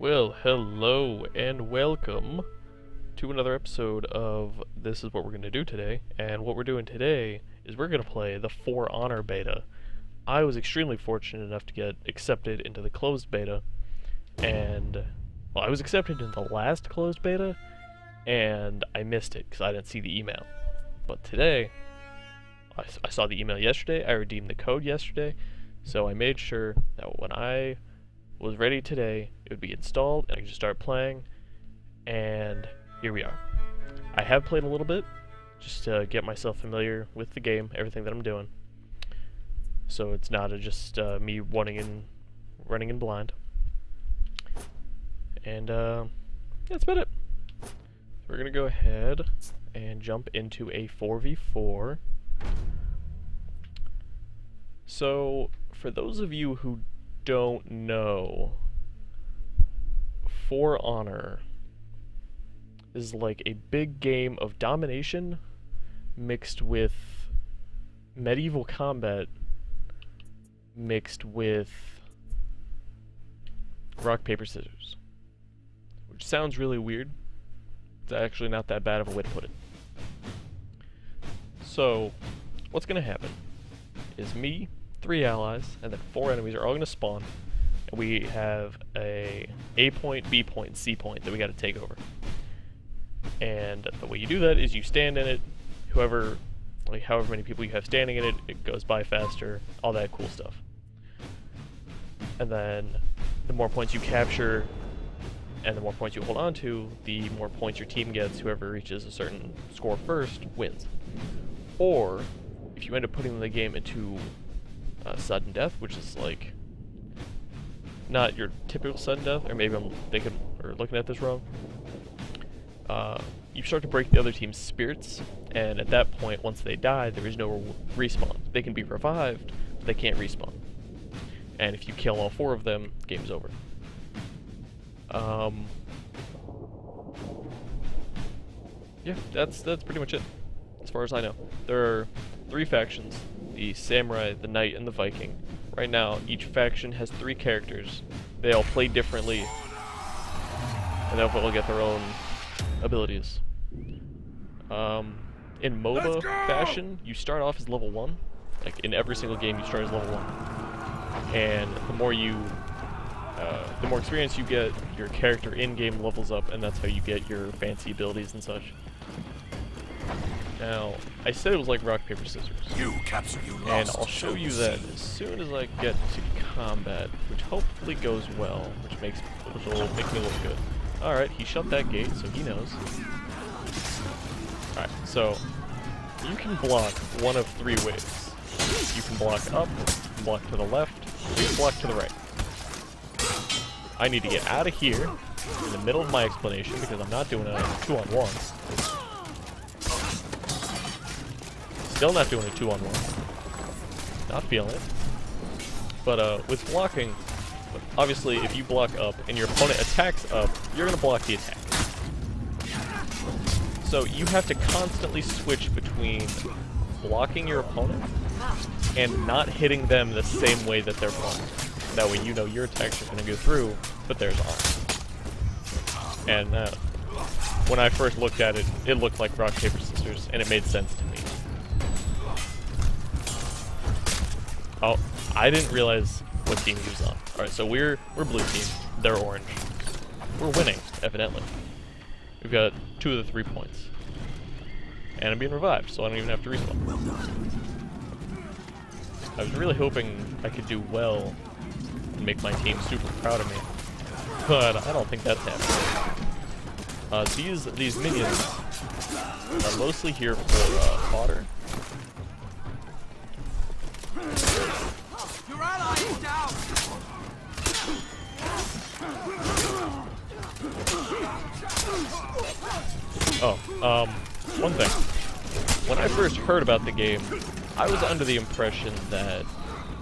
Well, hello and welcome to another episode of This Is What We're Going to Do Today. And what we're doing today is we're going to play the For Honor beta. I was extremely fortunate enough to get accepted into the closed beta, and, well, I was accepted into the last closed beta, and I missed it because I didn't see the email. But today, I saw the email yesterday, I redeemed the code yesterday, so I made sure that when I was ready today, it would be installed, and I could just start playing, and here we are. I have played a little bit, just to get myself familiar with the game, everything that I'm doing, so it's not just me running in blind. And that's about it. So we're gonna go ahead and jump into a 4v4. So, for those of you who don't know, For Honor is like a big game of domination mixed with medieval combat mixed with rock, paper, scissors. Which sounds really weird. It's actually not that bad of a way to put it. So, what's gonna happen is me, 3 allies, and then 4 enemies are all going to spawn, and we have a point, B point, and C point that we got to take over. And the way you do that is you stand in it, however many people you have standing in it, it goes by faster, all that cool stuff. And then the more points you capture, and the more points you hold on to, the more points your team gets. Whoever reaches a certain score first wins. Or, if you end up putting the game into sudden death, which is like not your typical sudden death, or maybe I'm thinking or looking at this wrong. You start to break the other team's spirits, and at that point, once they die, there is no respawn. They can be revived, but they can't respawn. And if you kill all 4 of them, game's over. Yeah, that's pretty much it, as far as I know. There are 3 factions. The Samurai, the Knight, and the Viking. Right now, each faction has 3 characters. They all play differently, and they'll all get their own abilities. In MOBA fashion, you start off as level 1. Like, in every single game, you start as level 1. And the more experience you get, your character in-game levels up, and that's how you get your fancy abilities and such. Now, I said it was like rock, paper, scissors. And I'll show you that as soon as I get to combat, which hopefully goes well, which will make me look good. Alright, he shut that gate, so he knows. Alright, so you can block one of 3 ways. You can block up, you can block to the left, or you can block to the right. I need to get out of here in the middle of my explanation because I'm not doing a 2-on-1. Still not doing a 2-on-1. Not feeling it. But with blocking, obviously if you block up and your opponent attacks up, you're going to block the attack. So you have to constantly switch between blocking your opponent and not hitting them the same way that they're blocking. That way you know your attacks are going to go through, but theirs aren't. And when I first looked at it, it looked like rock, paper, scissors, and it made sense to me. Oh, I didn't realize what team he was on. Alright, so we're blue team. They're orange. We're winning, evidently. We've got 2 of the 3 points. And I'm being revived, so I don't even have to respawn. Well done. I was really hoping I could do well and make my team super proud of me. But I don't think that's happening. These minions are mostly here for fodder. Your ally is down. Oh, one thing. When I first heard about the game, I was under the impression that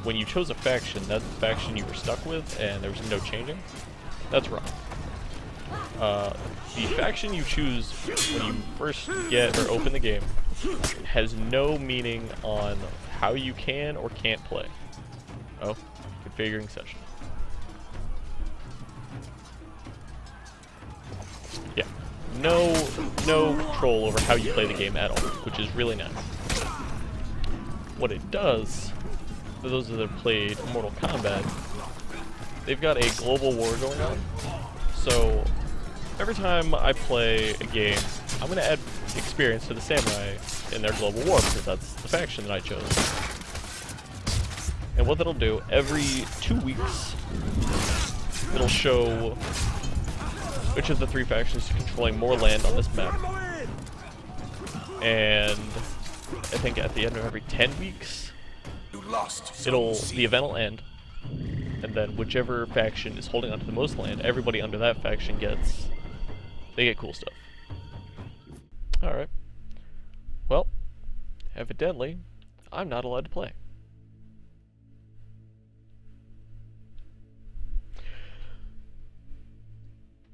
when you chose a faction, that's the faction you were stuck with, and there was no changing. That's wrong. The faction you choose when you first get or open the game has no meaning on how you can or can't play. Oh, configuring session. no control over how you play the game at all, which is really nice. What it does, for those that have played Mortal Kombat, they've got a global war going on. So every time I play a game, I'm going to add experience to the samurai in their global war because that's the faction that I chose. And what that'll do, every 2 weeks, it'll show which of the 3 factions is controlling more land on this map. And I think at the end of every 10 weeks, the event will end. And then whichever faction is holding onto the most land, everybody under that faction they get cool stuff. Alright. Well, evidently, I'm not allowed to play.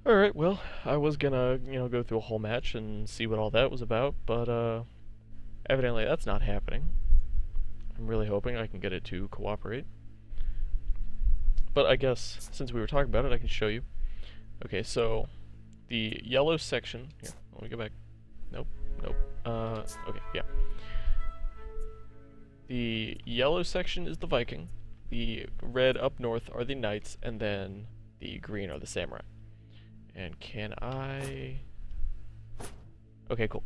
Alright, well, I was gonna, go through a whole match and see what all that was about, but, evidently that's not happening. I'm really hoping I can get it to cooperate. But I guess, since we were talking about it, I can show you. Okay, so, the yellow section, here, let me go back. Nope. Okay, yeah. The yellow section is the Viking, the red up north are the knights, and then the green are the samurai. And can I... Okay, cool.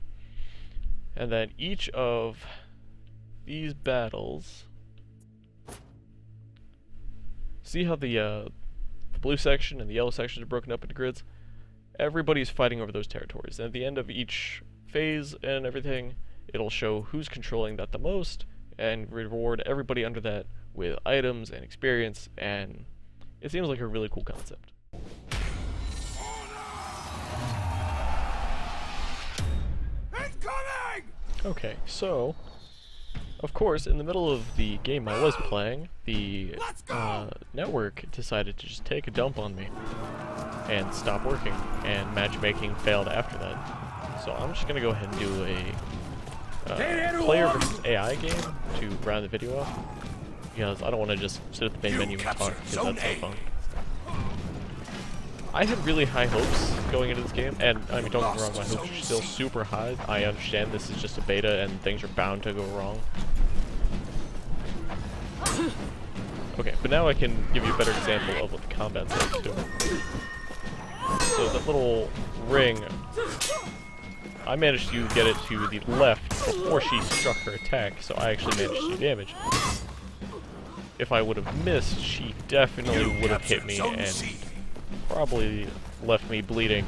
And then each of these battles... See how the blue section and the yellow section are broken up into grids? Everybody's fighting over those territories. And at the end of each phase and everything, it'll show who's controlling that the most, and reward everybody under that with items and experience, and it seems like a really cool concept. Okay, so, of course, in the middle of the game I was playing, the network decided to just take a dump on me and stop working, and matchmaking failed after that. So I'm just going to go ahead and do a player versus AI game to round the video off, because I don't want to just sit at the main menu and talk, because that's no fun. I had really high hopes going into this game, and I mean, don't get me wrong, my hopes are still super high. I understand this is just a beta and things are bound to go wrong. Okay, but now I can give you a better example of what the combat's like doing. So that little ring, I managed to get it to the left before she struck her attack, so I actually managed to do damage. If I would have missed, she definitely would have hit me and probably left me bleeding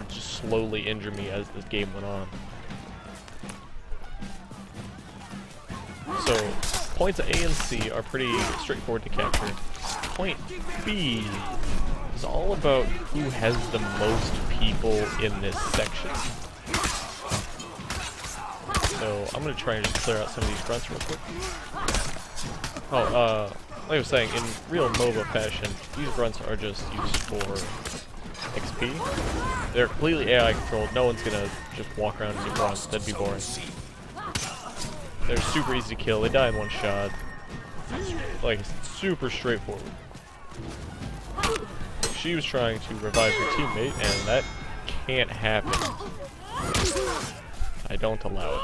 to slowly injure me as this game went on. So, points A and C are pretty straightforward to capture. Point B is all about who has the most people in this section. So, I'm going to try and just clear out some of these grunts real quick. Oh, like I was saying, in real MOBA fashion, these grunts are just used for XP. They're completely AI controlled. No one's gonna just walk around and do grunts. That'd be boring. They're super easy to kill. They die in one shot. Like, it's super straightforward. She was trying to revive her teammate, and that can't happen. I don't allow it.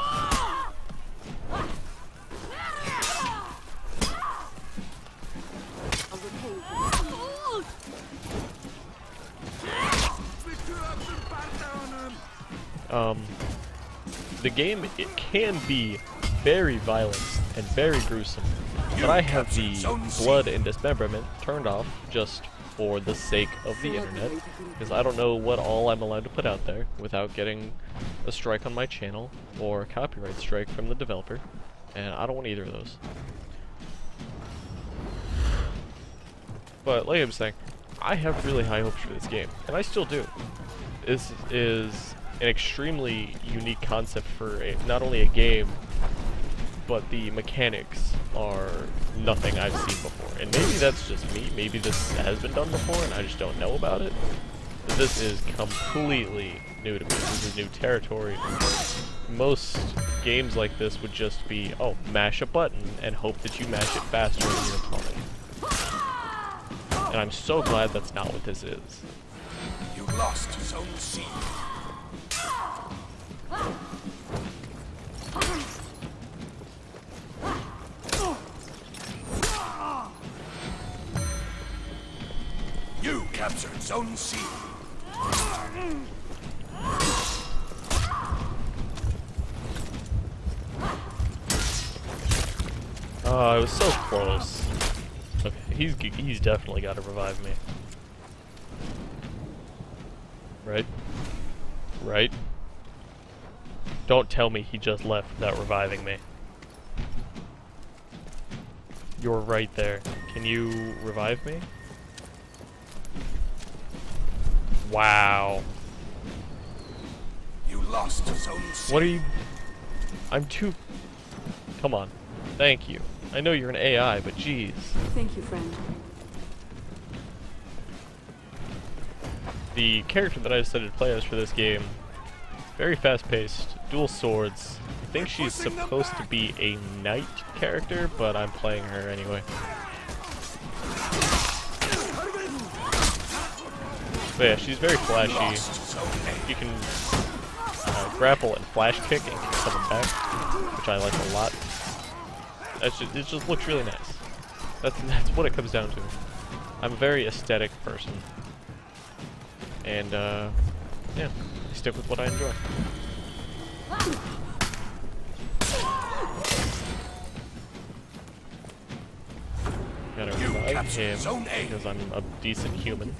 The game, it can be very violent and very gruesome, but I have the blood and dismemberment turned off just for the sake of the internet, because I don't know what all I'm allowed to put out there without getting a strike on my channel or a copyright strike from the developer, and I don't want either of those. But like I was saying, I have really high hopes for this game, and I still do. This is an extremely unique concept for not only a game, but the mechanics are nothing I've seen before. And maybe that's just me, maybe this has been done before and I just don't know about it. But this is completely new to me. This is new territory. Most games like this would just be, oh, mash a button and hope that you mash it faster than your opponent. And I'm so glad that's not what this is. You lost Zone C. You captured Zone C. Oh, it was so close. Okay, he's definitely got to revive me. Right? Right? Don't tell me he just left without reviving me. You're right there. Can you revive me? Wow. You lost Zone C. What are you... I'm too... Come on. Thank you. I know you're an AI, but geez. Thank you, friend. The character that I decided to play as for this game, very fast-paced, dual swords. I think she's supposed to be a knight character, but I'm playing her anyway. But yeah, she's very flashy. You can grapple and flash kick and kick someone back, which I like a lot. It just looks really nice. That's what it comes down to. I'm a very aesthetic person. And, yeah, I stick with what I enjoy. Gotta revive him, because I'm a decent human.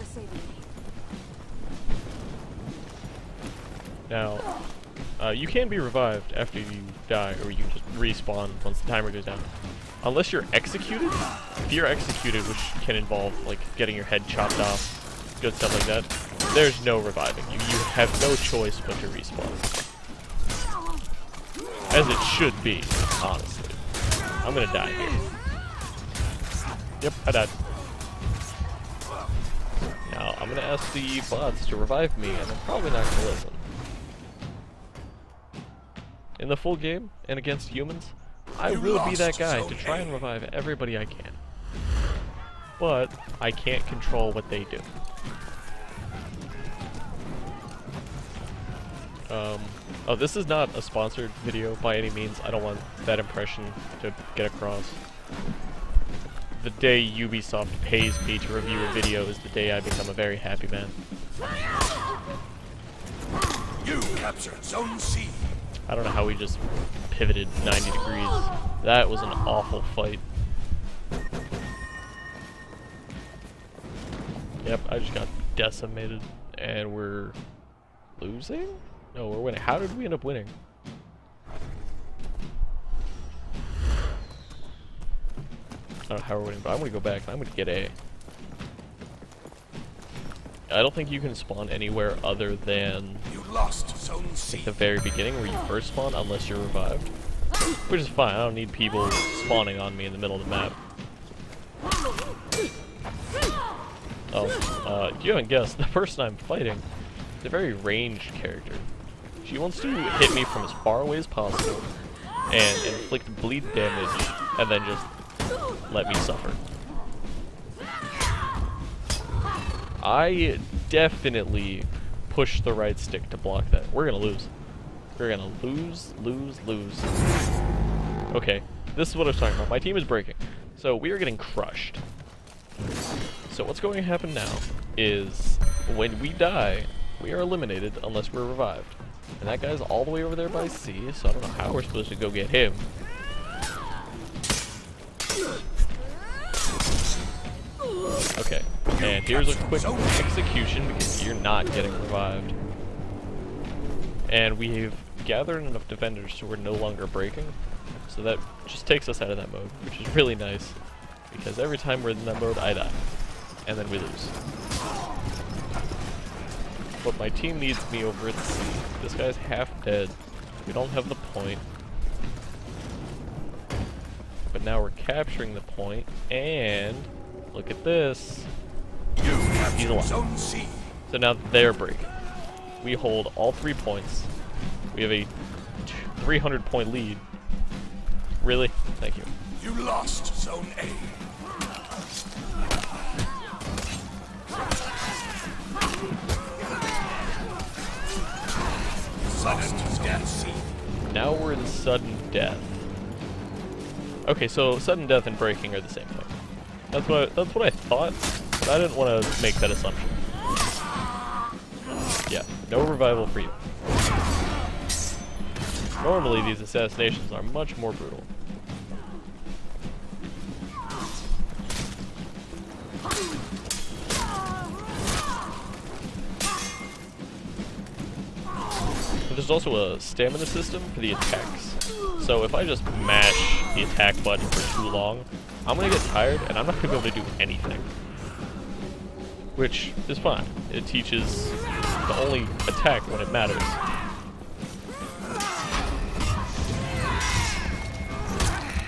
Now, you can be revived after you die, or you can just respawn once the timer goes down. Unless you're executed. If you're executed, which can involve, like, getting your head chopped off, good stuff like that, there's no reviving. You have no choice but to respawn. As it should be, honestly. I'm gonna die here. Yep, I died. Now, I'm gonna ask the bots to revive me, and I'm probably not gonna listen. In the full game, and against humans, I will be that guy to try and revive everybody I can. But, I can't control what they do. Oh, this is not a sponsored video by any means. I don't want that impression to get across. The day Ubisoft pays me to review a video is the day I become a very happy man. You captured Zone C. I don't know how we just pivoted 90 degrees. That was an awful fight. Yep, I just got decimated. And we're losing? No, we're winning. How did we end up winning? I don't know how we're winning, but I'm gonna go back and I'm gonna get A. I don't think you can spawn anywhere other than You lost Zone C. the very beginning where you first spawn unless you're revived. Which is fine, I don't need people spawning on me in the middle of the map. Oh, if you haven't guessed, the person I'm fighting is a very ranged character. She wants to hit me from as far away as possible and inflict bleed damage and then just let me suffer. I definitely pushed the right stick to block that. We're gonna lose. We're gonna lose. Okay, this is what I was talking about. My team is breaking. So we are getting crushed. So what's going to happen now is when we die, we are eliminated unless we're revived. And that guy's all the way over there by C, so I don't know how we're supposed to go get him. Okay, and here's a quick execution because you're not getting revived. And we've gathered enough defenders so we're no longer breaking. So that just takes us out of that mode, which is really nice. Because every time we're in that mode, I die. And then we lose. But my team needs me over at C. This guy's half dead. We don't have the point. But now we're capturing the point, and look at this. He's alive. Zone C. So now they're breaking. We hold all 3 points. We have a 300 point lead. Really? Thank you. You lost Zone A. Lost death. and sudden death. Okay, so sudden death and breaking are the same thing. That's what I thought, but I didn't want to make that assumption. Yeah, no revival for you. Normally these assassinations are much more brutal. But there's also a stamina system for the attacks. So if I just mash the attack button for too long, I'm gonna get tired and I'm not gonna be able to do anything. Which is fine. It teaches to only attack when it matters.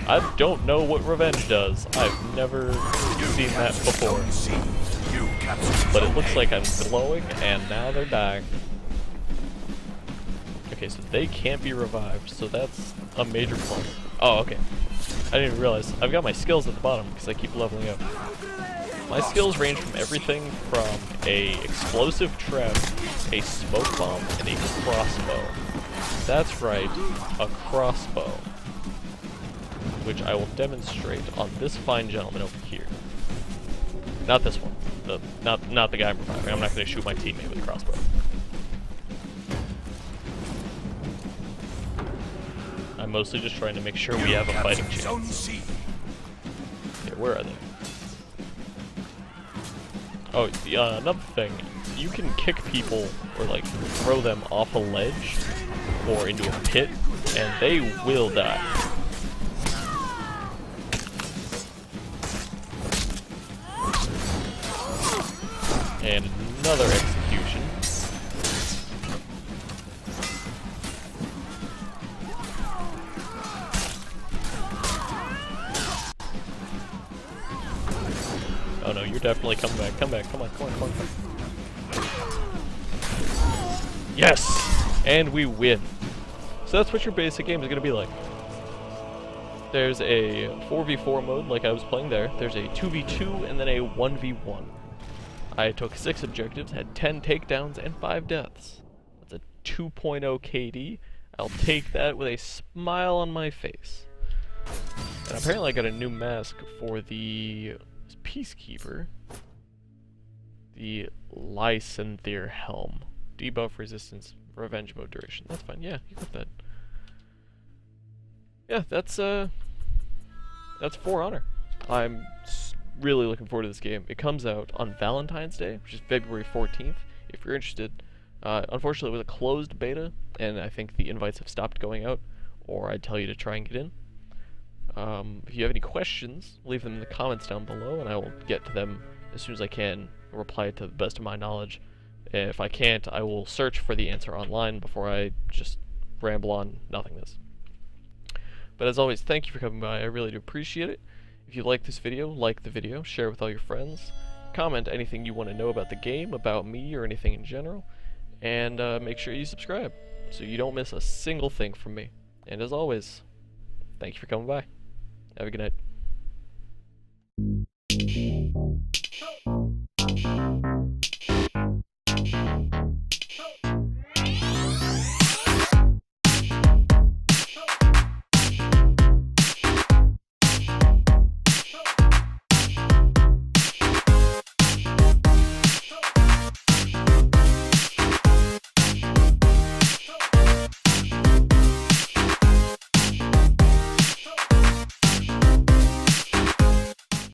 I don't know what revenge does. I've never seen that before. But it looks like I'm glowing and now they're dying. Okay, so they can't be revived, so that's a major plus. Oh, okay. I didn't even realize. I've got my skills at the bottom because I keep leveling up. My skills range from everything from a explosive trap, a smoke bomb, and a crossbow. That's right, a crossbow. Which I will demonstrate on this fine gentleman over here. Not this one. Not the guy I'm reviving. I'm not going to shoot my teammate with a crossbow. I'm mostly just trying to make sure we have a fighting chance. Okay, where are they? Oh, another thing. You can kick people or like throw them off a ledge or into a pit, and they will die. And another execution. Oh no, you're definitely coming back. Come back. Come on, come on, come on, come on. Yes! And we win. So that's what your basic game is going to be like. There's a 4v4 mode like I was playing there. There's a 2v2 and then a 1v1. I took 6 objectives, had 10 takedowns, and 5 deaths. That's a 2.0 KD. I'll take that with a smile on my face. And apparently I got a new mask for the Peacekeeper. The Lycanther Helm. Debuff resistance, revenge mode duration. That's fine, yeah, you got that. Yeah, that's For Honor. I'm really looking forward to this game. It comes out on Valentine's Day, which is February 14th. If you're interested, unfortunately it was a closed beta, and I think the invites have stopped going out, or I'd tell you to try and get in. If you have any questions, leave them in the comments down below, and I will get to them as soon as I can, reply to the best of my knowledge. If I can't, I will search for the answer online before I just ramble on nothingness. But as always, thank you for coming by. I really do appreciate it. If you like this video, like the video, share it with all your friends, comment anything you want to know about the game, about me, or anything in general, and make sure you subscribe so you don't miss a single thing from me. And as always, thank you for coming by. Have a good night.